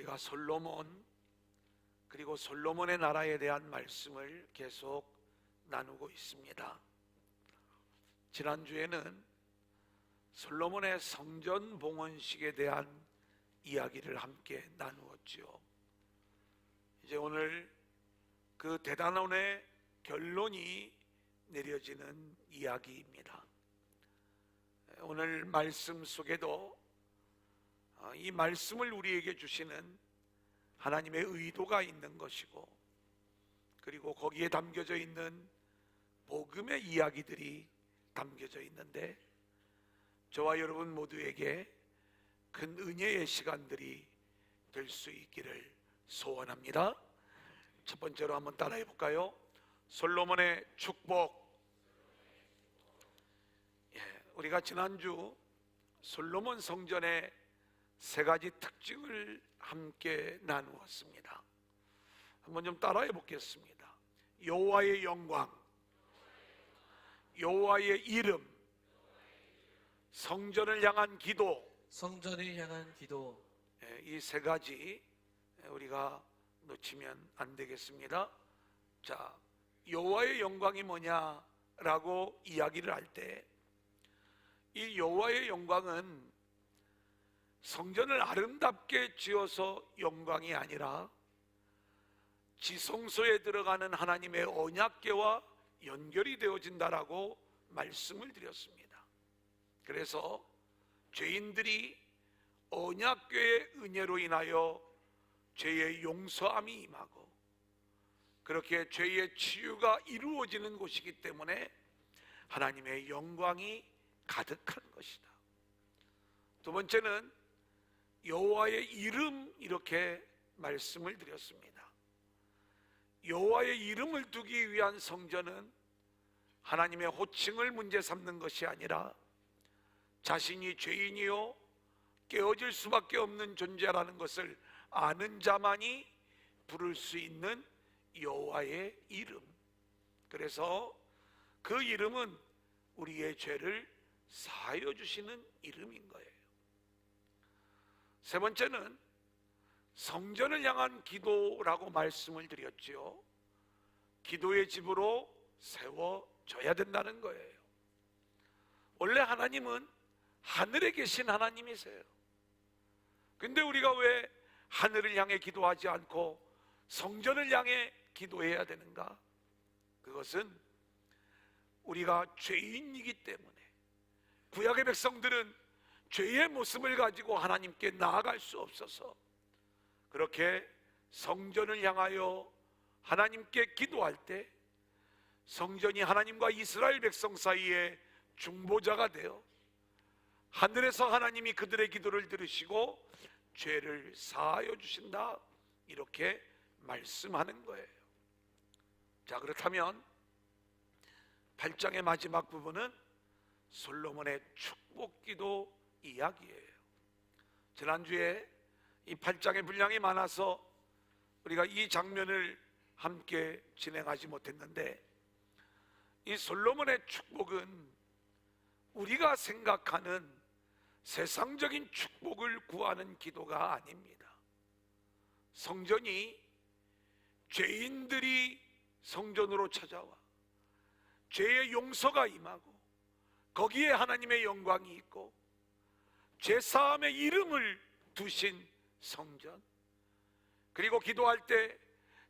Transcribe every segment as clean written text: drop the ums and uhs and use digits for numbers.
우리가 솔로몬 그리고 솔로몬의 나라에 대한 말씀을 계속 나누고 있습니다. 지난주에는 솔로몬의 성전 봉헌식에 대한 이야기를 함께 나누었죠. 이제 오늘 그 대단원의 결론이 내려지는 이야기입니다. 오늘 말씀 속에도 이 말씀을 우리에게 주시는 하나님의 의도가 있는 것이고, 그리고 거기에 담겨져 있는 복음의 이야기들이 담겨져 있는데, 저와 여러분 모두에게 큰 은혜의 시간들이 될 수 있기를 소원합니다. 첫 번째로 한번 따라해 볼까요? 솔로몬의 축복. 우리가 지난주 솔로몬 성전의 세 가지 특징을 함께 나누었습니다. 한번 좀 따라해 보겠습니다. 여호와의 영광, 여호와의 이름, 성전을 향한 기도. 성전을 향한 기도. 이 세 가지 우리가 놓치면 안 되겠습니다. 자, 여호와의 영광이 뭐냐라고 이야기를 할 때, 이 여호와의 영광은 성전을 아름답게 지어서 영광이 아니라 지성소에 들어가는 하나님의 언약궤와 연결이 되어진다라고 말씀을 드렸습니다. 그래서 죄인들이 언약궤의 은혜로 인하여 죄의 용서함이 임하고, 그렇게 죄의 치유가 이루어지는 곳이기 때문에 하나님의 영광이 가득한 것이다. 두 번째는 여호와의 이름, 이렇게 말씀을 드렸습니다. 여호와의 이름을 두기 위한 성전은 하나님의 호칭을 문제 삼는 것이 아니라 자신이 죄인이요 깨어질 수밖에 없는 존재라는 것을 아는 자만이 부를 수 있는 여호와의 이름. 그래서 그 이름은 우리의 죄를 사하여 주시는 이름인 거예요. 세 번째는 성전을 향한 기도라고 말씀을 드렸지요. 기도의 집으로 세워져야 된다는 거예요. 원래 하나님은 하늘에 계신 하나님이세요. 근데 우리가 왜 하늘을 향해 기도하지 않고 성전을 향해 기도해야 되는가? 그것은 우리가 죄인이기 때문에, 구약의 백성들은 죄의 모습을 가지고 하나님께 나아갈 수 없어서 그렇게 성전을 향하여 하나님께 기도할 때 성전이 하나님과 이스라엘 백성 사이에 중보자가 되어 하늘에서 하나님이 그들의 기도를 들으시고 죄를 사하여 주신다, 이렇게 말씀하는 거예요. 자, 그렇다면 8장의 마지막 부분은 솔로몬의 축복기도 이야기예요. 지난주에 이 8장의 분량이 많아서 우리가 이 장면을 함께 진행하지 못했는데, 이 솔로몬의 축복은 우리가 생각하는 세상적인 축복을 구하는 기도가 아닙니다. 성전이 죄인들이 성전으로 찾아와 죄의 용서가 임하고 거기에 하나님의 영광이 있고 죄사함의 이름을 두신 성전, 그리고 기도할 때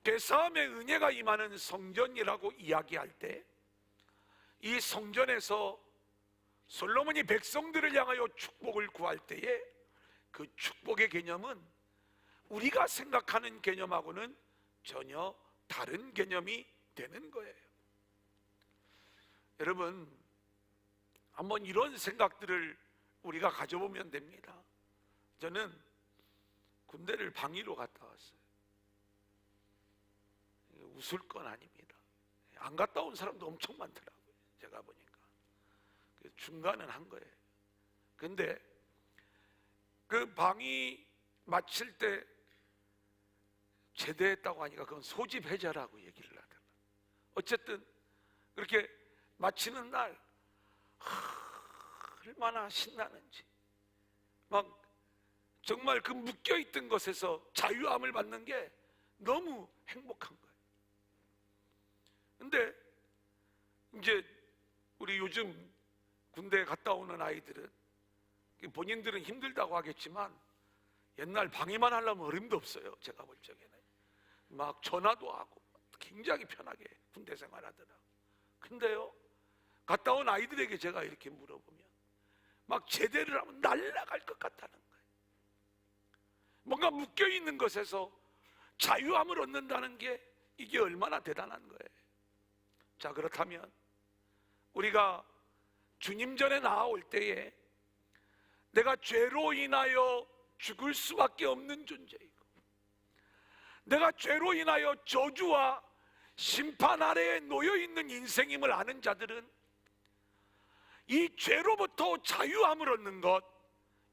죄사함의 은혜가 임하는 성전이라고 이야기할 때, 이 성전에서 솔로몬이 백성들을 향하여 축복을 구할 때에 그 축복의 개념은 우리가 생각하는 개념하고는 전혀 다른 개념이 되는 거예요. 여러분, 한번 이런 생각들을 우리가 가져보면 됩니다. 저는 군대를 방위로 갔다 왔어요. 웃을 건 아닙니다. 안 갔다 온 사람도 엄청 많더라고요. 제가 보니까 중간은 한 거예요. 근데 그 방위 마칠 때 제대했다고 하니까 그건 소집 해제라고 얘기를 하더라고요. 어쨌든 그렇게 마치는 날 얼마나 신나는지, 막 정말 그 묶여있던 것에서 자유함을 받는 게 너무 행복한 거예요. 근데 이제 우리 요즘 군대 갔다 오는 아이들은 본인들은 힘들다고 하겠지만 옛날 방해만 하려면 어림도 없어요. 제가 볼 적에는 막 전화도 하고 굉장히 편하게 군대 생활하더라고요. 근데요, 갔다 온 아이들에게 제가 이렇게 물어보면 막 제대를 하면 날아갈 것 같다는 거예요. 뭔가 묶여있는 것에서 자유함을 얻는다는 게 이게 얼마나 대단한 거예요. 자, 그렇다면 우리가 주님 전에 나아올 때에 내가 죄로 인하여 죽을 수밖에 없는 존재이고, 내가 죄로 인하여 저주와 심판 아래에 놓여있는 인생임을 아는 자들은 이 죄로부터 자유함을 얻는 것,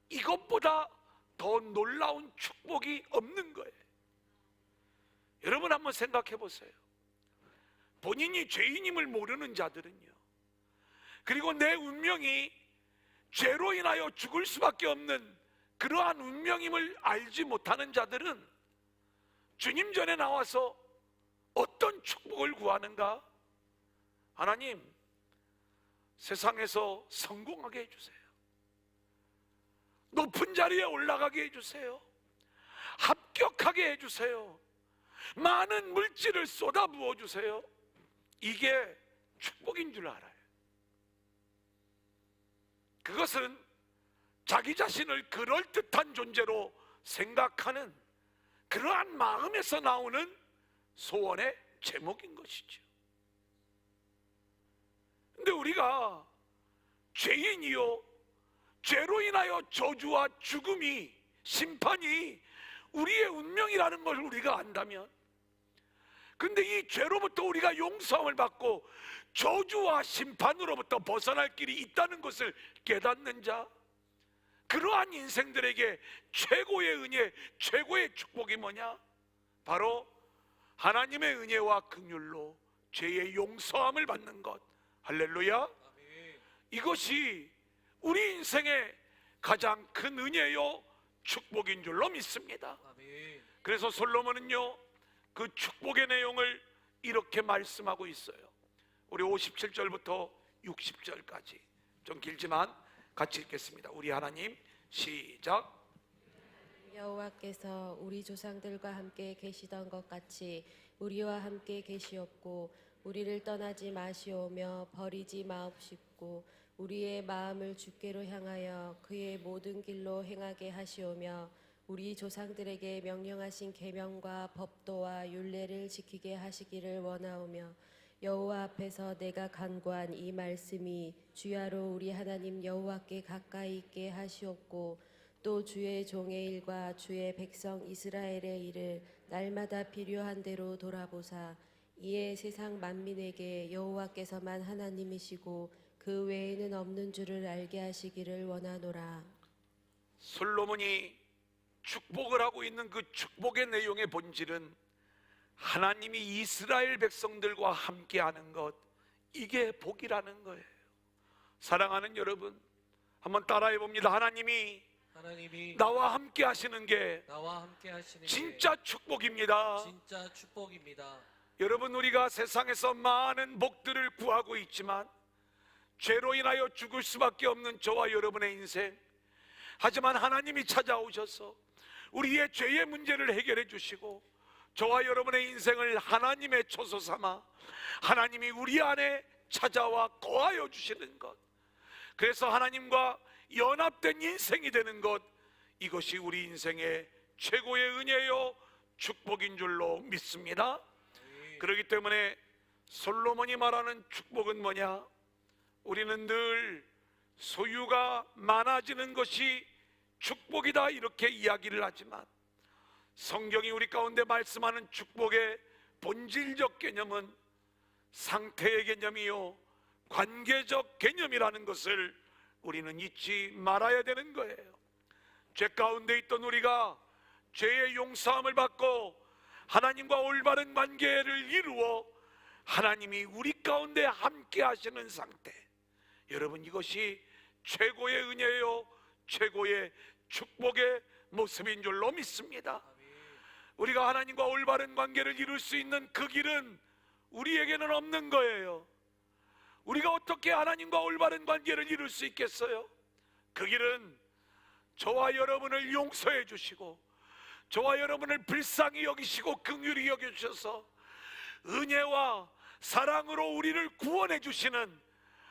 이것보다 더 놀라운 축복이 없는 거예요. 여러분 한번 생각해 보세요. 본인이 죄인임을 모르는 자들은요, 그리고 내 운명이 죄로 인하여 죽을 수밖에 없는 그러한 운명임을 알지 못하는 자들은 주님 전에 나와서 어떤 축복을 구하는가? 하나님, 세상에서 성공하게 해주세요. 높은 자리에 올라가게 해주세요. 합격하게 해주세요. 많은 물질을 쏟아부어 주세요. 이게 축복인 줄 알아요. 그것은 자기 자신을 그럴듯한 존재로 생각하는 그러한 마음에서 나오는 소원의 제목인 것이죠. 근데 우리가 죄인이요, 죄로 인하여 저주와 죽음이, 심판이 우리의 운명이라는 걸 우리가 안다면, 근데 이 죄로부터 우리가 용서함을 받고 저주와 심판으로부터 벗어날 길이 있다는 것을 깨닫는 자, 그러한 인생들에게 최고의 은혜, 최고의 축복이 뭐냐? 바로 하나님의 은혜와 긍휼로 죄의 용서함을 받는 것. 할렐루야. 아멘. 이것이 우리 인생의 가장 큰 은혜요 축복인 줄로 믿습니다. 아멘. 그래서 솔로몬은요, 그 축복의 내용을 이렇게 말씀하고 있어요. 우리 57절부터 60절까지 좀 길지만 같이 읽겠습니다. 우리 하나님, 시작. 여호와께서 우리 조상들과 함께 계시던 것 같이 우리와 함께 계시옵고 우리를 떠나지 마시오며 버리지 마옵시고 우리의 마음을 주께로 향하여 그의 모든 길로 행하게 하시오며 우리 조상들에게 명령하신 계명과 법도와 율례를 지키게 하시기를 원하오며 여호와 앞에서 내가 간구한 이 말씀이 주야로 우리 하나님 여호와께 가까이 있게 하시옵고 또 주의 종의 일과 주의 백성 이스라엘의 일을 날마다 필요한 대로 돌아보사 이에 세상 만민에게 여호와께서만 하나님이시고 그 외에는 없는 줄을 알게 하시기를 원하노라. 솔로몬이 축복을 하고 있는 그 축복의 내용의 본질은 하나님이 이스라엘 백성들과 함께하는 것, 이게 복이라는 거예요. 사랑하는 여러분, 한번 따라해 봅니다. 하나님이 나와 함께 하시는 게 나와 함께 하시는 진짜 축복입니다. 게 진짜 축복입니다. 여러분, 우리가 세상에서 많은 복들을 구하고 있지만 죄로 인하여 죽을 수밖에 없는 저와 여러분의 인생, 하지만 하나님이 찾아오셔서 우리의 죄의 문제를 해결해 주시고 저와 여러분의 인생을 하나님의 초소 삼아 하나님이 우리 안에 찾아와 거하여 주시는 것, 그래서 하나님과 연합된 인생이 되는 것, 이것이 우리 인생의 최고의 은혜요 축복인 줄로 믿습니다. 그렇기 때문에 솔로몬이 말하는 축복은 뭐냐? 우리는 늘 소유가 많아지는 것이 축복이다 이렇게 이야기를 하지만 성경이 우리 가운데 말씀하는 축복의 본질적 개념은 상태의 개념이요 관계적 개념이라는 것을 우리는 잊지 말아야 되는 거예요. 죄 가운데 있던 우리가 죄의 용서함을 받고 하나님과 올바른 관계를 이루어 하나님이 우리 가운데 함께 하시는 상태, 여러분 이것이 최고의 은혜요 최고의 축복의 모습인 줄로 믿습니다. 아멘. 우리가 하나님과 올바른 관계를 이룰 수 있는 그 길은 우리에게는 없는 거예요. 우리가 어떻게 하나님과 올바른 관계를 이룰 수 있겠어요? 그 길은 저와 여러분을 용서해 주시고 저와 여러분을 불쌍히 여기시고 긍휼히 여겨주셔서 은혜와 사랑으로 우리를 구원해 주시는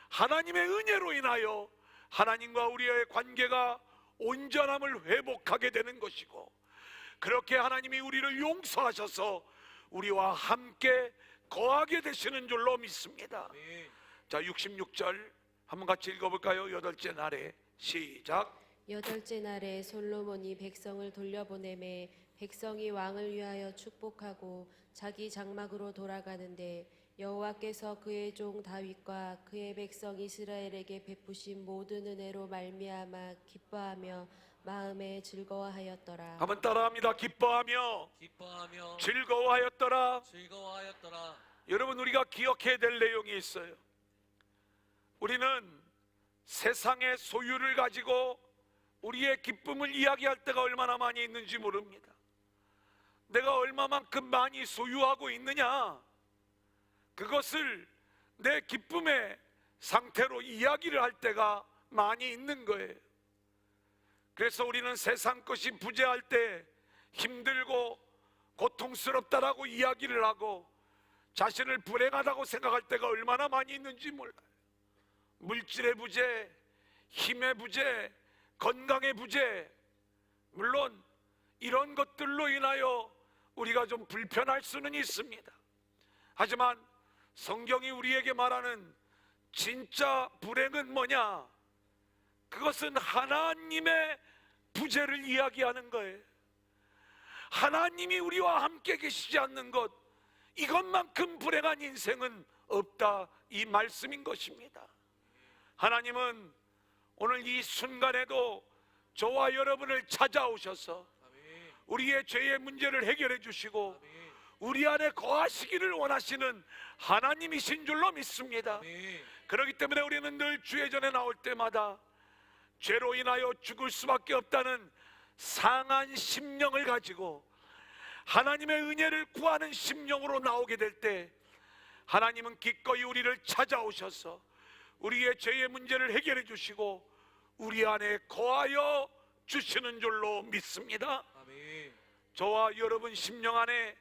하나님의 은혜로 인하여 하나님과 우리의 관계가 온전함을 회복하게 되는 것이고, 그렇게 하나님이 우리를 용서하셔서 우리와 함께 거하게 되시는 줄로 믿습니다. 아멘. 자, 66절 한번 같이 읽어볼까요? 여덟째 날에 시작. 여덟째 날에 솔로몬이 백성을 돌려보내매 백성이 왕을 위하여 축복하고 자기 장막으로 돌아가는데 여호와께서 그의 종 다윗과 그의 백성 이스라엘에게 베푸신 모든 은혜로 말미암아 기뻐하며 마음에 즐거워하였더라. 한번 따라합니다. 기뻐하며 기뻐하며 즐거워하였더라. 즐거워하였더라. 여러분, 우리가 기억해야 될 내용이 있어요. 우리는 세상의 소유를 가지고 우리의 기쁨을 이야기할 때가 얼마나 많이 있는지 모릅니다. 내가 얼마만큼 많이 소유하고 있느냐, 그것을 내 기쁨의 상태로 이야기를 할 때가 많이 있는 거예요. 그래서 우리는 세상 것이 부재할 때 힘들고 고통스럽다라고 이야기를 하고 자신을 불행하다고 생각할 때가 얼마나 많이 있는지 몰라요. 물질의 부재, 힘의 부재, 건강의 부재, 물론 이런 것들로 인하여 우리가 좀 불편할 수는 있습니다. 하지만 성경이 우리에게 말하는 진짜 불행은 뭐냐? 그것은 하나님의 부재를 이야기하는 거예요. 하나님이 우리와 함께 계시지 않는 것, 이것만큼 불행한 인생은 없다, 이 말씀인 것입니다. 하나님은 오늘 이 순간에도 저와 여러분을 찾아오셔서 아멘. 우리의 죄의 문제를 해결해 주시고 아멘. 우리 안에 거하시기를 원하시는 하나님이신 줄로 믿습니다. 아멘. 그렇기 때문에 우리는 늘 주의 전에 나올 때마다 죄로 인하여 죽을 수밖에 없다는 상한 심령을 가지고 하나님의 은혜를 구하는 심령으로 나오게 될 때 하나님은 기꺼이 우리를 찾아오셔서 우리의 죄의 문제를 해결해 주시고 우리 안에 거하여 주시는 줄로 믿습니다. 아멘. 저와 여러분 심령 안에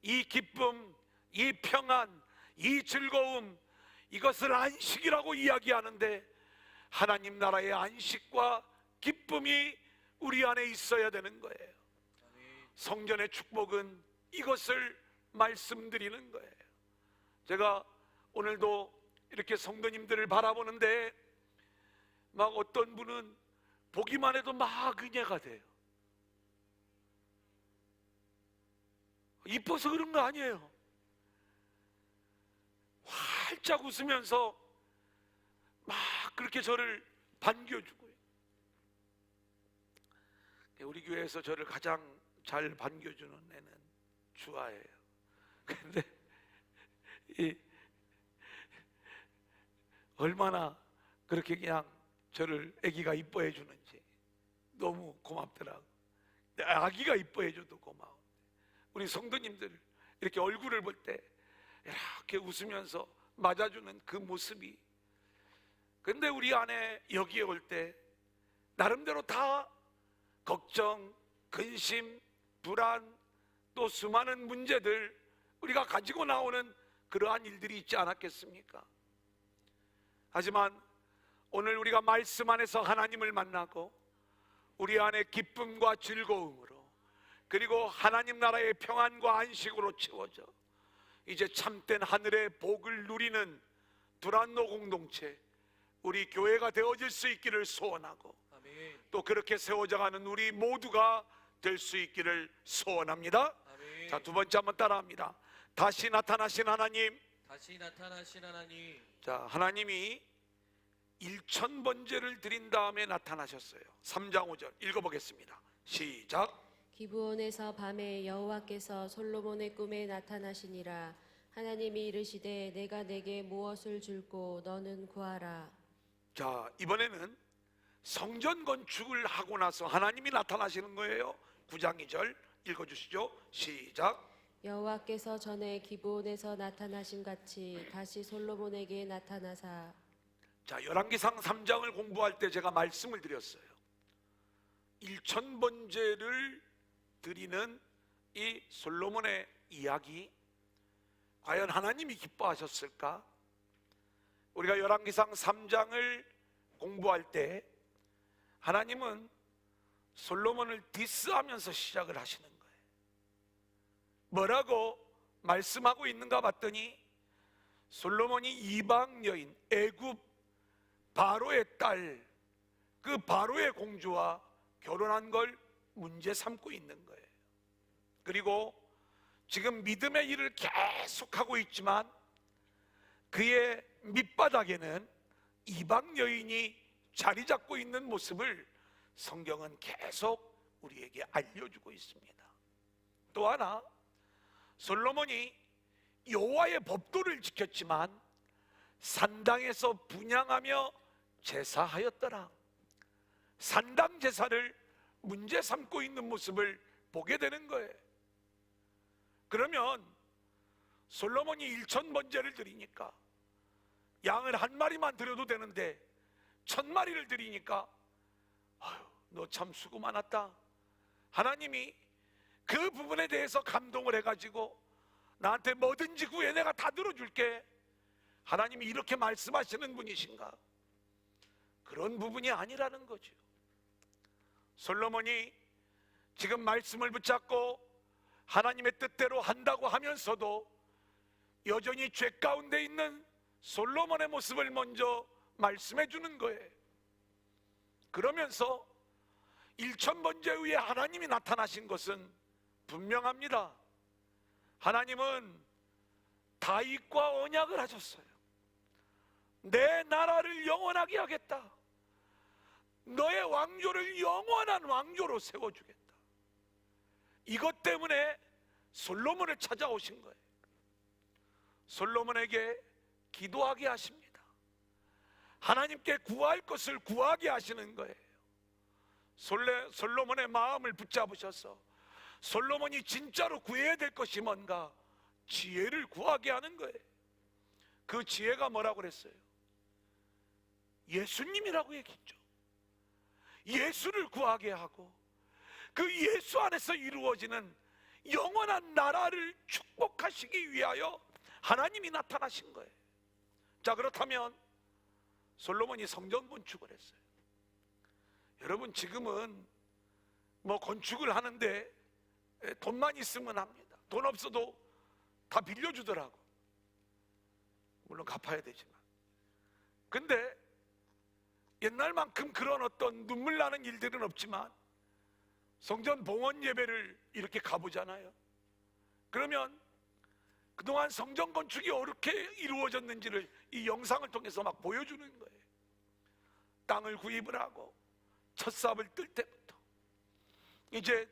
이 기쁨, 이 평안, 이 즐거움, 이것을 안식이라고 이야기하는데 하나님 나라의 안식과 기쁨이 우리 안에 있어야 되는 거예요. 아멘. 성전의 축복은 이것을 말씀드리는 거예요. 제가 오늘도 이렇게 성도님들을 바라보는데 막 어떤 분은 보기만 해도 막 은혜가 돼요. 이뻐서 그런 거 아니에요. 활짝 웃으면서 막 그렇게 저를 반겨주고요. 우리 교회에서 저를 가장 잘 반겨주는 애는 주아예요. 근데 얼마나 그렇게 그냥 저를 아기가 이뻐해 주는지 너무 고맙더라고. 아기가 이뻐해 줘도 고마워. 우리 성도님들 이렇게 얼굴을 볼 때 이렇게 웃으면서 맞아주는 그 모습이, 근데 우리 안에 여기에 올 때 나름대로 다 걱정, 근심, 불안, 또 수많은 문제들 우리가 가지고 나오는 그러한 일들이 있지 않았겠습니까? 하지만 오늘 우리가 말씀 안에서 하나님을 만나고 우리 안에 기쁨과 즐거움으로, 그리고 하나님 나라의 평안과 안식으로 채워져 이제 참된 하늘의 복을 누리는 두란노 공동체, 우리 교회가 되어질 수 있기를 소원하고 아멘. 또 그렇게 세워져가는 우리 모두가 될 수 있기를 소원합니다. 아멘. 자, 두 번째 한번 따라합니다. 다시 나타나신 하나님. 다시 나타나신 하나님. 자, 하나님이 1000번제를 드린 다음에 나타나셨어요. 3장 5절 읽어보겠습니다. 시작. 기브온에서 밤에 여호와께서 솔로몬의 꿈에 나타나시니라. 하나님이 이르시되 내가 내게 무엇을 줄고 너는 구하라. 자, 이번에는 성전 건축을 하고 나서 하나님이 나타나시는 거예요. 9장 2절 읽어주시죠. 시작. 여호와께서 전에 기브온에서 나타나심 같이 다시 솔로몬에게 나타나사. 자, 열왕기상 3장을 공부할 때 제가 말씀을 드렸어요. 1000번제를 드리는 이 솔로몬의 이야기, 과연 하나님이 기뻐하셨을까? 우리가 열왕기상 3장을 공부할 때 하나님은 솔로몬을 디스하면서 시작을 하시는 거예요. 뭐라고 말씀하고 있는가 봤더니 솔로몬이 이방 여인 애굽 바로의 딸, 그 바로의 공주와 결혼한 걸 문제 삼고 있는 거예요. 그리고 지금 믿음의 일을 계속하고 있지만 그의 밑바닥에는 이방 여인이 자리 잡고 있는 모습을 성경은 계속 우리에게 알려주고 있습니다. 또 하나, 솔로몬이 여호와의 법도를 지켰지만 산당에서 분향하며 제사하였더라. 산당 제사를 문제 삼고 있는 모습을 보게 되는 거예요. 그러면 솔로몬이 1000번제를 드리니까 양을 한 마리만 드려도 되는데 1000마리를 드리니까 너 참 수고 많았다. 하나님이 그 부분에 대해서 감동을 해가지고 나한테 뭐든지 구해 내가 다 들어줄게. 하나님이 이렇게 말씀하시는 분이신가? 그런 부분이 아니라는 거죠. 솔로몬이 지금 말씀을 붙잡고 하나님의 뜻대로 한다고 하면서도 여전히 죄 가운데 있는 솔로몬의 모습을 먼저 말씀해 주는 거예요. 그러면서 1000번제 후에 하나님이 나타나신 것은 분명합니다. 하나님은 다윗과 언약을 하셨어요. 내 나라를 영원하게 하겠다. 너의 왕조를 영원한 왕조로 세워주겠다. 이것 때문에 솔로몬을 찾아오신 거예요. 솔로몬에게 기도하게 하십니다. 하나님께 구할 것을 구하게 하시는 거예요. 솔로몬의 마음을 붙잡으셔서 솔로몬이 진짜로 구해야 될 것이 뭔가 지혜를 구하게 하는 거예요. 그 지혜가 뭐라고 그랬어요? 예수님이라고 얘기했죠. 예수를 구하게 하고 그 예수 안에서 이루어지는 영원한 나라를 축복하시기 위하여 하나님이 나타나신 거예요. 자, 그렇다면 솔로몬이 성전 건축을 했어요. 여러분, 지금은 뭐 건축을 하는데 돈만 있으면 합니다. 돈 없어도 다 빌려주더라고. 물론 갚아야 되지만. 근데 옛날만큼 그런 어떤 눈물 나는 일들은 없지만 성전 봉헌 예배를 이렇게 가보잖아요. 그러면 그동안 성전 건축이 어떻게 이루어졌는지를 이 영상을 통해서 막 보여주는 거예요. 땅을 구입을 하고 첫 삽을 뜰 때부터 이제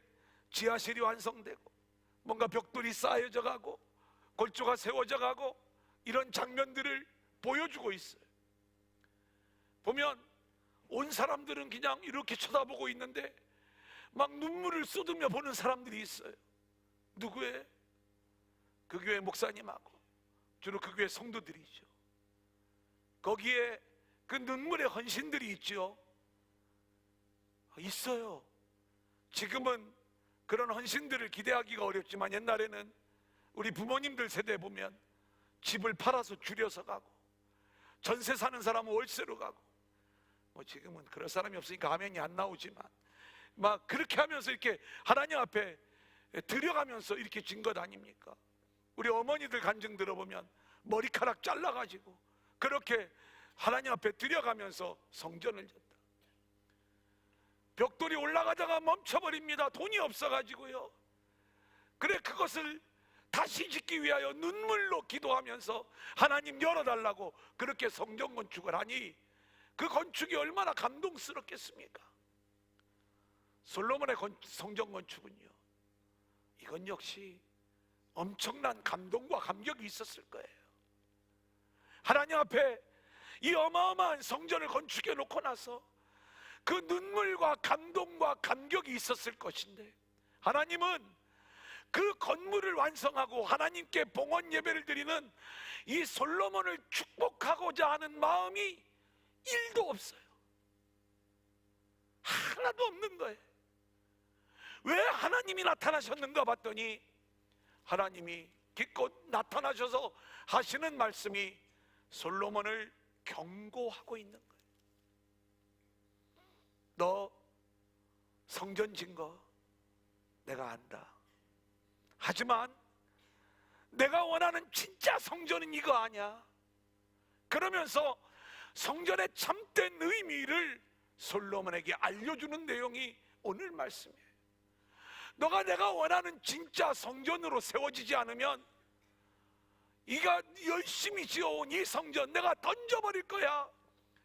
지하실이 완성되고 뭔가 벽돌이 쌓여져 가고 골조가 세워져 가고 이런 장면들을 보여주고 있어요. 보면 온 사람들은 그냥 이렇게 쳐다보고 있는데 막 눈물을 쏟으며 보는 사람들이 있어요. 누구예요? 그 교회 목사님하고 주로 그 교회 성도들이죠. 거기에 그 눈물의 헌신들이 있죠. 있어요. 지금은 그런 헌신들을 기대하기가 어렵지만 옛날에는 우리 부모님들 세대 보면 집을 팔아서 줄여서 가고 전세 사는 사람은 월세로 가고 뭐 지금은 그럴 사람이 없으니까 화면이 안 나오지만 막 그렇게 하면서 이렇게 하나님 앞에 드려가면서 이렇게 진 것 아닙니까? 우리 어머니들 간증 들어보면 머리카락 잘라가지고 그렇게 하나님 앞에 드려가면서 성전을 졌다. 벽돌이 올라가다가 멈춰버립니다. 돈이 없어가지고요. 그래 그것을 다시 짓기 위하여 눈물로 기도하면서 하나님 열어달라고 그렇게 성전 건축을 하니 그 건축이 얼마나 감동스럽겠습니까? 솔로몬의 성전 건축은요, 이건 역시 엄청난 감동과 감격이 있었을 거예요. 하나님 앞에 이 어마어마한 성전을 건축해 놓고 나서 그 눈물과 감동과 감격이 있었을 것인데, 하나님은 그 건물을 완성하고 하나님께 봉헌 예배를 드리는 이 솔로몬을 축복하고자 하는 마음이 1도 없어요. 하나도 없는 거예요. 왜 하나님이 나타나셨는가 봤더니, 하나님이 기껏 나타나셔서 하시는 말씀이 솔로몬을 경고하고 있는 거예요. 너 성전 진 거 내가 안다. 하지만 내가 원하는 진짜 성전은 이거 아니야. 그러면서 성전의 참된 의미를 솔로몬에게 알려주는 내용이 오늘 말씀이에요. 너가 내가 원하는 진짜 성전으로 세워지지 않으면 이가 열심히 지어온 이 성전 내가 던져버릴 거야.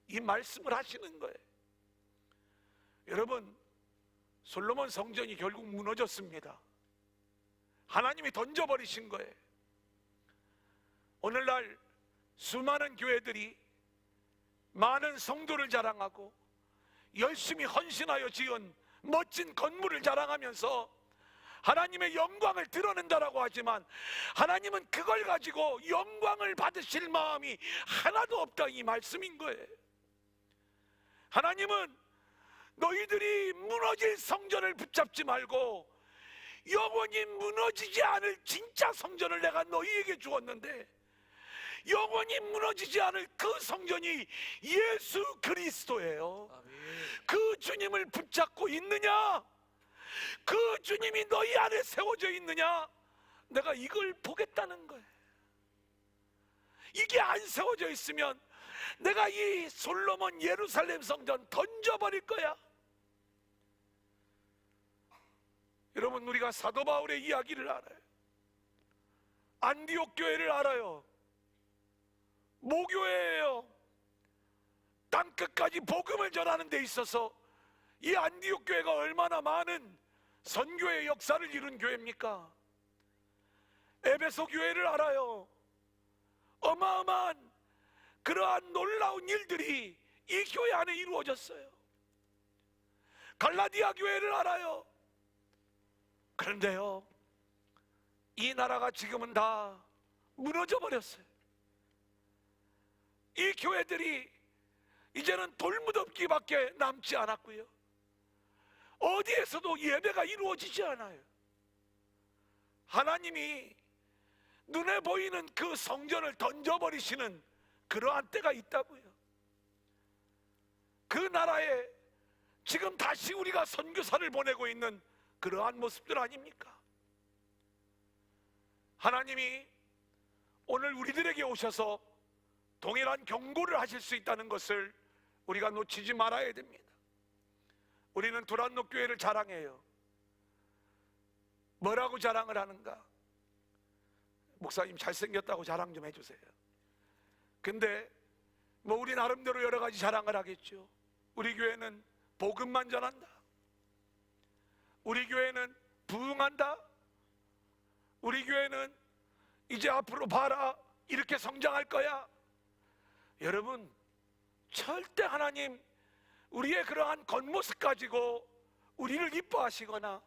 이 말씀을 하시는 거예요. 여러분, 솔로몬 성전이 결국 무너졌습니다. 하나님이 던져버리신 거예요. 오늘날 수많은 교회들이 많은 성도를 자랑하고 열심히 헌신하여 지은 멋진 건물을 자랑하면서 하나님의 영광을 드러낸다라고 하지만, 하나님은 그걸 가지고 영광을 받으실 마음이 하나도 없다, 이 말씀인 거예요. 하나님은 너희들이 무너질 성전을 붙잡지 말고 영원히 무너지지 않을 진짜 성전을 내가 너희에게 주었는데, 영원히 무너지지 않을 그 성전이 예수 그리스도예요. 아멘. 그 주님을 붙잡고 있느냐? 그 주님이 너희 안에 세워져 있느냐? 내가 이걸 보겠다는 거예요. 이게 안 세워져 있으면 내가 이 솔로몬 예루살렘 성전 던져버릴 거야. 여러분, 우리가 사도 바울의 이야기를 알아요. 안디옥 교회를 알아요. 모교회예요. 땅끝까지 복음을 전하는 데 있어서 이 안디옥 교회가 얼마나 많은 선교의 역사를 이룬 교회입니까? 에베소 교회를 알아요. 어마어마한 그러한 놀라운 일들이 이 교회 안에 이루어졌어요. 갈라디아 교회를 알아요. 그런데요, 이 나라가 지금은 다 무너져 버렸어요. 이 교회들이 이제는 돌무덤기밖에 남지 않았고요, 어디에서도 예배가 이루어지지 않아요. 하나님이 눈에 보이는 그 성전을 던져버리시는 그러한 때가 있다고요. 그 나라에 지금 다시 우리가 선교사를 보내고 있는 그러한 모습들 아닙니까? 하나님이 오늘 우리들에게 오셔서 동일한 경고를 하실 수 있다는 것을 우리가 놓치지 말아야 됩니다. 우리는 두란노 교회를 자랑해요. 뭐라고 자랑을 하는가? 목사님 잘생겼다고 자랑 좀 해주세요. 근데 뭐 우리 나름대로 여러 가지 자랑을 하겠죠. 우리 교회는 복음만 전한다. 우리 교회는 부흥한다. 우리 교회는 이제 앞으로 봐라, 이렇게 성장할 거야. 여러분, 절대 하나님 우리의 그러한 겉모습 가지고 우리를 이뻐하시거나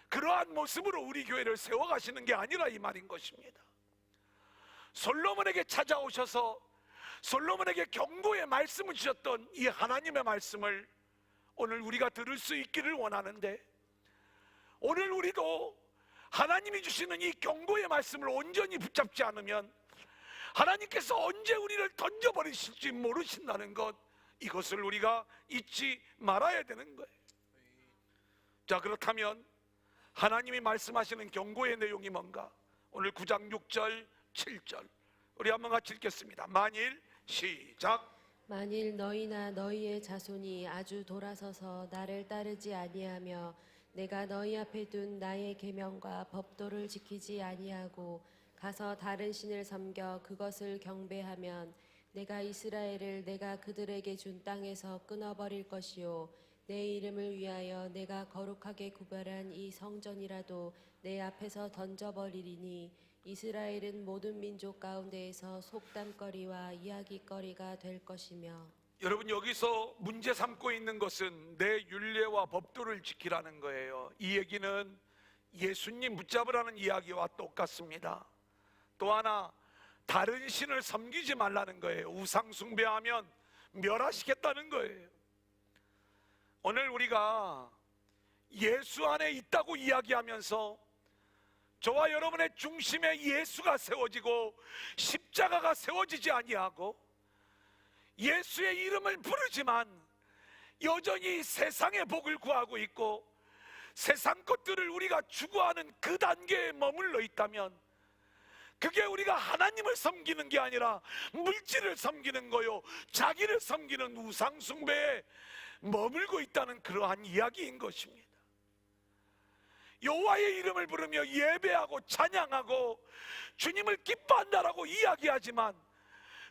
그러한 모습으로 우리 교회를 세워가시는 게 아니라 이 말인 것입니다. 솔로몬에게 찾아오셔서 솔로몬에게 경고의 말씀을 주셨던 이 하나님의 말씀을 오늘 우리가 들을 수 있기를 원하는데, 오늘 우리도 하나님이 주시는 이 경고의 말씀을 온전히 붙잡지 않으면 하나님께서 언제 우리를 던져버리실지 모르신다는 것, 이것을 우리가 잊지 말아야 되는 거예요. 자, 그렇다면 하나님이 말씀하시는 경고의 내용이 뭔가? 오늘 9장 6절 7절 우리 한번 같이 읽겠습니다. 만일, 시작. 만일 너희나 너희의 자손이 아주 돌아서서 나를 따르지 아니하며 내가 너희 앞에 둔 나의 계명과 법도를 지키지 아니하고 가서 다른 신을 섬겨 그것을 경배하면 내가 이스라엘을 내가 그들에게 준 땅에서 끊어버릴 것이요 내 이름을 위하여 내가 거룩하게 구별한 이 성전이라도 내 앞에서 던져버리리니 이스라엘은 모든 민족 가운데에서 속담거리와 이야기거리가 될 것이며. 여러분, 여기서 문제 삼고 있는 것은 내 율례와 법도를 지키라는 거예요. 이 얘기는 예수님 붙잡으라는 이야기와 똑같습니다. 또 하나, 다른 신을 섬기지 말라는 거예요. 우상 숭배하면 멸하시겠다는 거예요. 오늘 우리가 예수 안에 있다고 이야기하면서 저와 여러분의 중심에 예수가 세워지고 십자가가 세워지지 아니하고 예수의 이름을 부르지만 여전히 세상의 복을 구하고 있고 세상 것들을 우리가 추구하는 그 단계에 머물러 있다면 그게 우리가 하나님을 섬기는 게 아니라 물질을 섬기는 거요, 자기를 섬기는 우상 숭배에 머물고 있다는 그러한 이야기인 것입니다. 여호와의 이름을 부르며 예배하고 찬양하고 주님을 기뻐한다라고 이야기하지만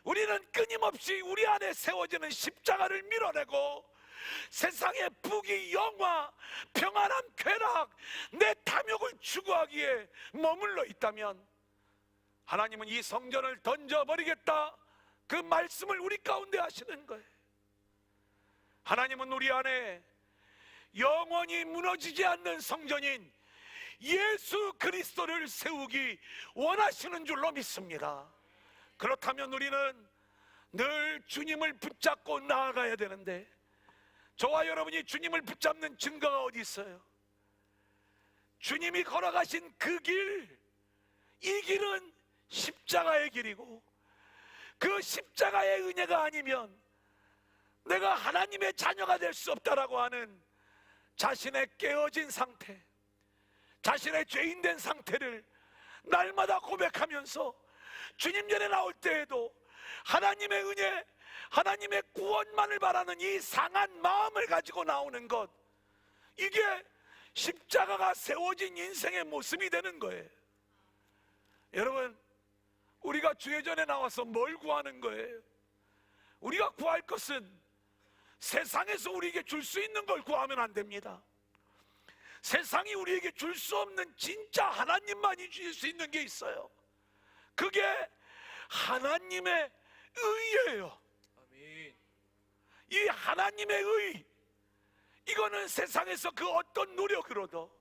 우리는 끊임없이 우리 안에 세워지는 십자가를 밀어내고 세상의 부귀, 영화, 평안함, 쾌락, 내 탐욕을 추구하기에 머물러 있다면 하나님은 이 성전을 던져버리겠다, 그 말씀을 우리 가운데 하시는 거예요. 하나님은 우리 안에 영원히 무너지지 않는 성전인 예수 그리스도를 세우기 원하시는 줄로 믿습니다. 그렇다면 우리는 늘 주님을 붙잡고 나아가야 되는데 저와 여러분이 주님을 붙잡는 증거가 어디 있어요? 주님이 걸어가신 그 길, 이 길은 십자가의 길이고 그 십자가의 은혜가 아니면 내가 하나님의 자녀가 될 수 없다라고 하는 자신의 깨어진 상태, 자신의 죄인된 상태를 날마다 고백하면서 주님 전에 나올 때에도 하나님의 은혜, 하나님의 구원만을 바라는 이 상한 마음을 가지고 나오는 것, 이게 십자가가 세워진 인생의 모습이 되는 거예요. 여러분, 우리가 주의 전에 나와서 뭘 구하는 거예요? 우리가 구할 것은 세상에서 우리에게 줄 수 있는 걸 구하면 안 됩니다. 세상이 우리에게 줄 수 없는 진짜 하나님만이 주실 수 있는 게 있어요. 그게 하나님의 의예요. 아멘. 이 하나님의 의, 이거는 세상에서 그 어떤 노력으로도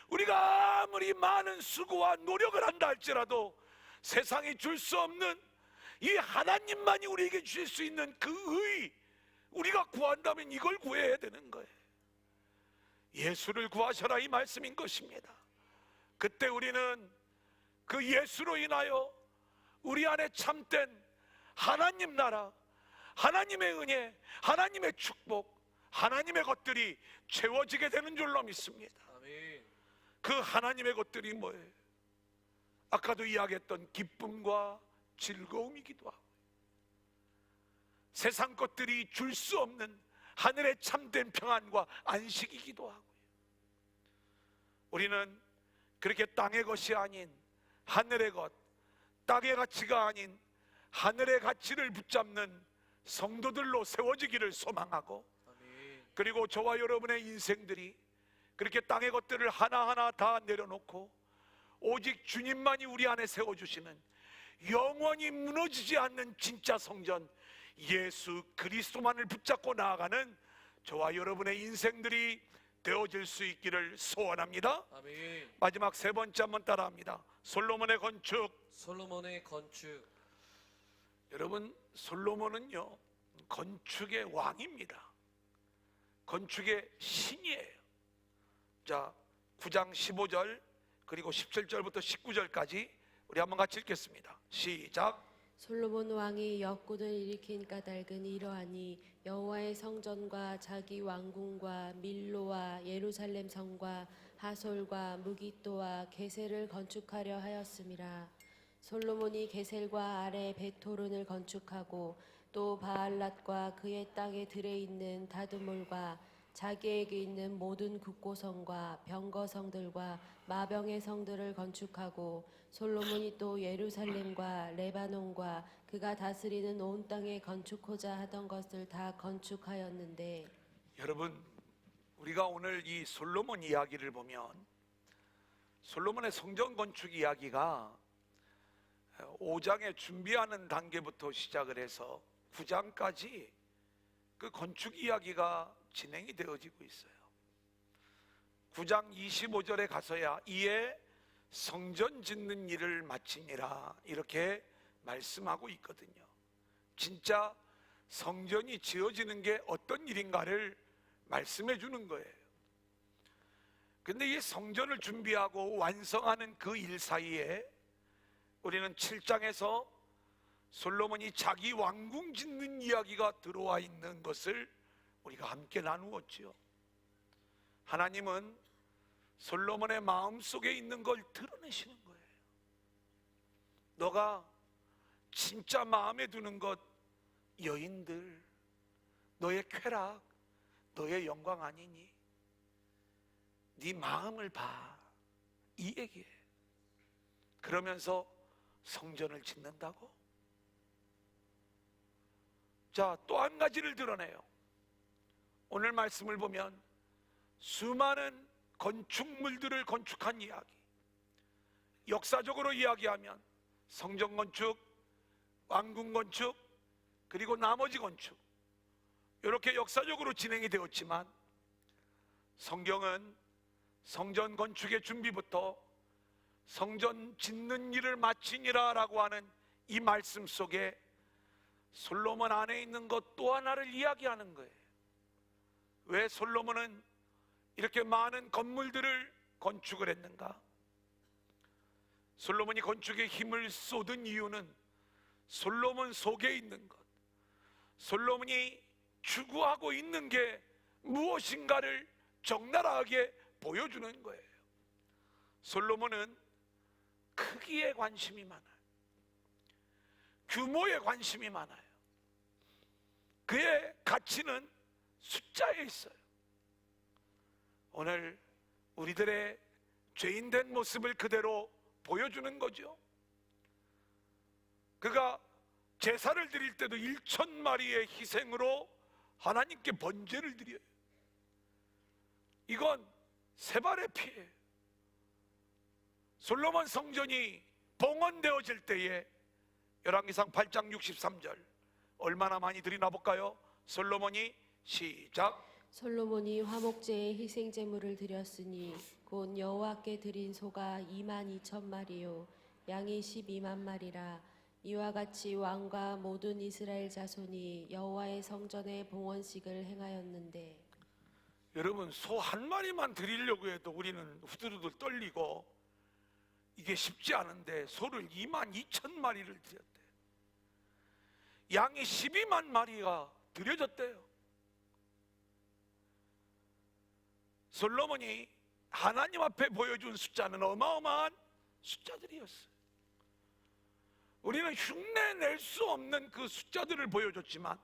우리가 아무리 많은 수고와 노력을 한다 할지라도 세상이 줄 수 없는 이 하나님만이 우리에게 주실 수 있는 그 의, 우리가 구한다면 이걸 구해야 되는 거예요. 예수를 구하셔라, 이 말씀인 것입니다. 그때 우리는 그 예수로 인하여 우리 안에 참된 하나님 나라, 하나님의 은혜, 하나님의 축복, 하나님의 것들이 채워지게 되는 줄로 믿습니다. 아멘. 그 하나님의 것들이 뭐예요? 아까도 이야기했던 기쁨과 즐거움이기도 하고 세상 것들이 줄 수 없는 하늘의 참된 평안과 안식이기도 하고요. 우리는 그렇게 땅의 것이 아닌 하늘의 것, 땅의 가치가 아닌 하늘의 가치를 붙잡는 성도들로 세워지기를 소망하고, 아멘. 그리고 저와 여러분의 인생들이 그렇게 땅의 것들을 하나하나 다 내려놓고 오직 주님만이 우리 안에 세워주시는 영원히 무너지지 않는 진짜 성전 예수 그리스도만을 붙잡고 나아가는 저와 여러분의 인생들이 되어질 수 있기를 소원합니다. 아멘. 마지막 세 번째 한번 따라합니다. 솔로몬의 건축. 솔로몬의 건축. 여러분, 솔로몬은요 건축의 왕입니다. 건축의 신이에요. 자, 9장 15절 그리고 17절부터 19절까지 우리 한번 같이 읽겠습니다. 시작. 솔로몬 왕이 역군을 일으킨 까닭은 이러하니 여호와의 성전과 자기 왕궁과 밀로와 예루살렘 성과 하솔과 무기또와 게셀을 건축하려 하였음이라. 솔로몬이 게셀과 아래 베토론을 건축하고 또 바알랏과 그의 땅에 들에 있는 다드몰과 자기에게 있는 모든 국고성과 병거성들과 마병의 성들을 건축하고 솔로몬이 또 예루살렘과 레바논과 그가 다스리는 온 땅에 건축하고자 하던 것을 다 건축하였는데, 여러분, 우리가 오늘 이 솔로몬 이야기를 보면 솔로몬의 성전 건축 이야기가 5장에 준비하는 단계부터 시작을 해서 9장까지 그 건축 이야기가 진행이 되어지고 있어요. 9장 25절에 가서야 이에 성전 짓는 일을 마치니라 이렇게 말씀하고 있거든요. 진짜 성전이 지어지는 게 어떤 일인가를 말씀해 주는 거예요. 근데 이 성전을 준비하고 완성하는 그 일 사이에 우리는 7장에서 솔로몬이 자기 왕궁 짓는 이야기가 들어와 있는 것을 우리가 함께 나누었지요. 하나님은 솔로몬의 마음속에 있는 걸 드러내시는 거예요. 너가 진짜 마음에 두는 것, 여인들, 너의 쾌락, 너의 영광 아니니? 네 마음을 봐, 이 얘기예요. 그러면서 성전을 짓는다고? 자, 또 한 가지를 드러내요. 오늘 말씀을 보면 수많은 건축물들을 건축한 이야기, 역사적으로 이야기하면 성전 건축, 왕궁 건축, 그리고 나머지 건축, 이렇게 역사적으로 진행이 되었지만 성경은 성전 건축의 준비부터 성전 짓는 일을 마치니라 라고 하는 이 말씀 속에 솔로몬 안에 있는 것 또 하나를 이야기하는 거예요. 왜 솔로몬은 이렇게 많은 건물들을 건축을 했는가? 솔로몬이 건축에 힘을 쏟은 이유는 솔로몬 속에 있는 것, 솔로몬이 추구하고 있는 게 무엇인가를 적나라하게 보여주는 거예요. 솔로몬은 크기에 관심이 많아요. 규모에 관심이 많아요. 그의 가치는 숫자에 있어요. 오늘 우리들의 죄인된 모습을 그대로 보여주는 거죠. 그가 제사를 드릴 때도 1,000마리의 희생으로 하나님께 번제를 드려요. 이건 세 발의 피예요. 솔로몬 성전이 봉헌되어질 때에 열왕기상 8장 63절 얼마나 많이 드리나 볼까요? 솔로몬이 시작. 솔로몬이 화목제에 희생 제물을 드렸으니 곧 여호와께 드린 소가 22,000마리요 양이 12만 마리라. 이와 같이 왕과 모든 이스라엘 자손이 여호와의 성전에 봉헌식을 행하였는데. 여러분, 소 한 마리만 드리려고 해도 우리는 후들후들 떨리고 이게 쉽지 않은데 소를 22,000마리를 드렸대요. 양이 12만 마리가 드려졌대요. 솔로몬이 하나님 앞에 보여준 숫자는 어마어마한 숫자들이었어요. 우리는 흉내 낼 수 없는 그 숫자들을 보여줬지만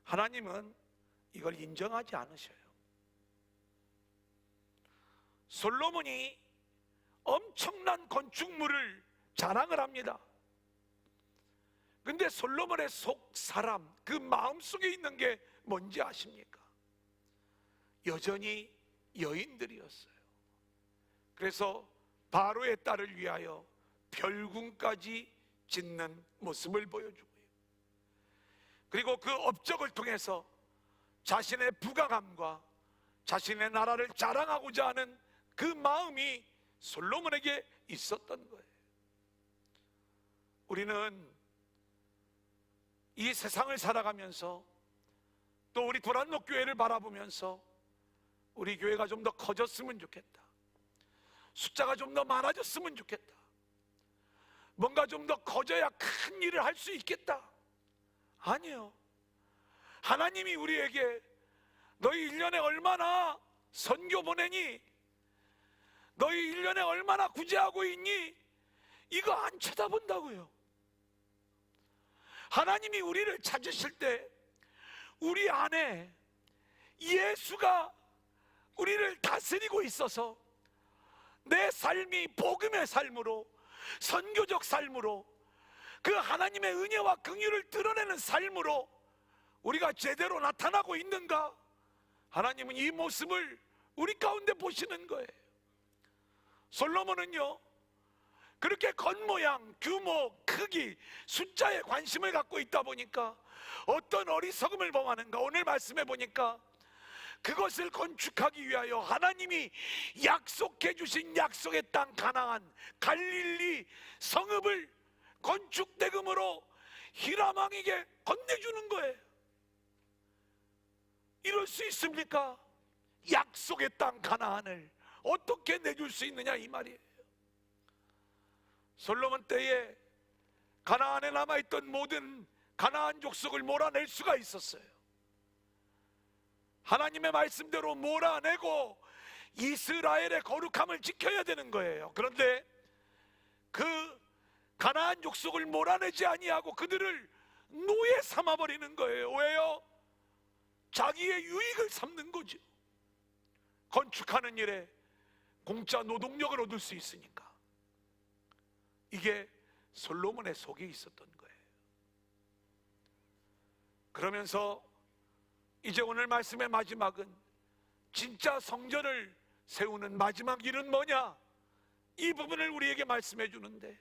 하나님은 이걸 인정하지 않으셔요. 솔로몬이 엄청난 건축물을 자랑을 합니다. 근데 솔로몬의 속 사람, 그 마음속에 있는 게 뭔지 아십니까? 여전히 여인들이었어요. 그래서 바로의 딸을 위하여 별궁까지 짓는 모습을 보여주고요. 그리고 그 업적을 통해서 자신의 부강함과 자신의 나라를 자랑하고자 하는 그 마음이 솔로몬에게 있었던 거예요. 우리는 이 세상을 살아가면서 또 우리 도란노 교회를 바라보면서 우리 교회가 좀 더 커졌으면 좋겠다, 숫자가 좀 더 많아졌으면 좋겠다, 뭔가 좀 더 커져야 큰 일을 할 수 있겠다. 아니요. 하나님이 우리에게 너희 1년에 얼마나 선교 보내니? 너희 1년에 얼마나 구제하고 있니? 이거 안 쳐다본다고요. 하나님이 우리를 찾으실 때 우리 안에 예수가 우리를 다스리고 있어서 내 삶이 복음의 삶으로, 선교적 삶으로, 그 하나님의 은혜와 긍휼을 드러내는 삶으로 우리가 제대로 나타나고 있는가? 하나님은 이 모습을 우리 가운데 보시는 거예요. 솔로몬은요, 그렇게 겉모양, 규모, 크기, 숫자에 관심을 갖고 있다 보니까 어떤 어리석음을 범하는가? 오늘 말씀해 보니까 그것을 건축하기 위하여 하나님이 약속해 주신 약속의 땅 가나안 갈릴리 성읍을 건축 대금으로 히람 왕에게 건네주는 거예요. 이럴 수 있습니까? 약속의 땅 가나안을 어떻게 내줄 수 있느냐 이 말이에요. 솔로몬 때에 가나안에 남아있던 모든 가나안 족속을 몰아낼 수가 있었어요. 하나님의 말씀대로 몰아내고 이스라엘의 거룩함을 지켜야 되는 거예요. 그런데 그 가나안 족속을 몰아내지 아니하고 그들을 노예 삼아버리는 거예요. 왜요? 자기의 유익을 삼는 거죠. 건축하는 일에 공짜 노동력을 얻을 수 있으니까. 이게 솔로몬의 속에 있었던 거예요. 그러면서 이제 오늘 말씀의 마지막은 진짜 성전을 세우는 마지막 일은 뭐냐? 이 부분을 우리에게 말씀해 주는데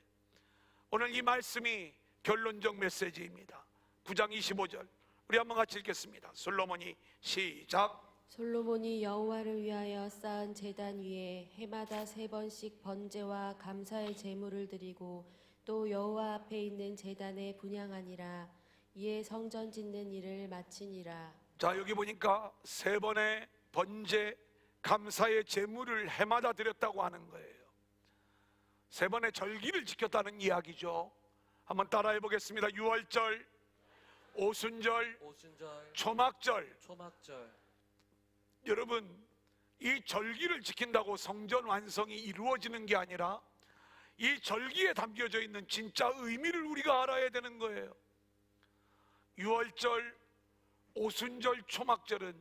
오늘 이 말씀이 결론적 메시지입니다. 9장 25절 우리 한번 같이 읽겠습니다. 솔로몬이 시작. 솔로몬이 여호와를 위하여 쌓은 제단 위에 해마다 3번씩 번제와 감사의 제물을 드리고 또 여호와 앞에 있는 제단에 분향하니라. 이에 성전 짓는 일을 마치니라. 자, 여기 보니까 3번의 번제 감사의 제물을 해마다 드렸다고 하는 거예요. 3번의 절기를 지켰다는 이야기죠. 한번 따라해 보겠습니다. 유월절, 오순절, 초막절. 여러분, 이 절기를 지킨다고 성전 완성이 이루어지는 게 아니라 이 절기에 담겨져 있는 진짜 의미를 우리가 알아야 되는 거예요. 유월절, 오순절, 초막절은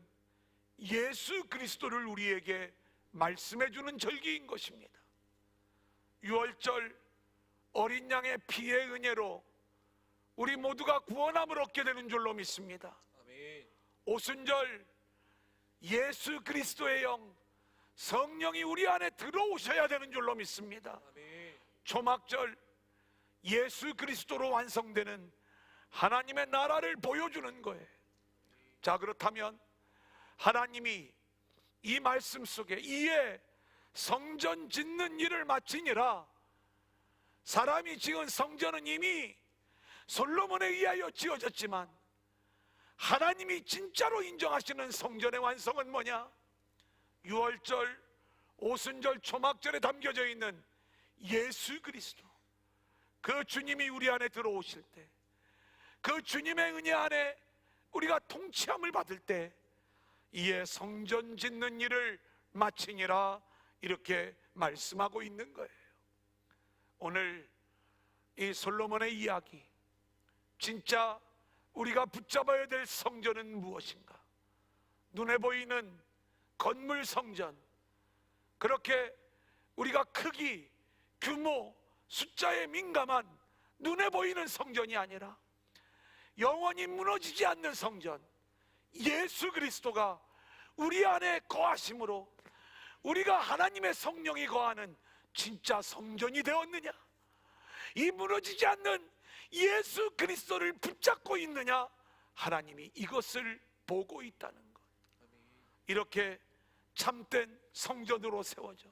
예수 그리스도를 우리에게 말씀해 주는 절기인 것입니다. 유월절 어린 양의 피의 은혜로 우리 모두가 구원함을 얻게 되는 줄로 믿습니다. 아멘. 오순절 예수 그리스도의 영 성령이 우리 안에 들어오셔야 되는 줄로 믿습니다. 아멘. 초막절 예수 그리스도로 완성되는 하나님의 나라를 보여주는 거예요. 자, 그렇다면 하나님이 이 말씀 속에 이에 성전 짓는 일을 마치니라. 사람이 지은 성전은 이미 솔로몬에 의하여 지어졌지만 하나님이 진짜로 인정하시는 성전의 완성은 뭐냐? 유월절, 오순절, 초막절에 담겨져 있는 예수 그리스도, 그 주님이 우리 안에 들어오실 때, 그 주님의 은혜 안에 우리가 통치함을 받을 때 이에 성전 짓는 일을 마치니라, 이렇게 말씀하고 있는 거예요. 오늘 이 솔로몬의 이야기, 진짜 우리가 붙잡아야 될 성전은 무엇인가? 눈에 보이는 건물 성전, 그렇게 우리가 크기, 규모, 숫자에 민감한 눈에 보이는 성전이 아니라 영원히 무너지지 않는 성전, 예수 그리스도가 우리 안에 거하심으로 우리가 하나님의 성령이 거하는 진짜 성전이 되었느냐? 이 무너지지 않는 예수 그리스도를 붙잡고 있느냐? 하나님이 이것을 보고 있다는 것. 이렇게 참된 성전으로 세워져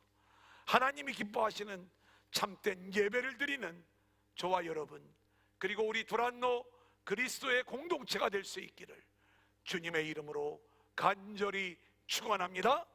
하나님이 기뻐하시는 참된 예배를 드리는 저와 여러분, 그리고 우리 두란노 그리스도의 공동체가 될 수 있기를 주님의 이름으로 간절히 축원합니다.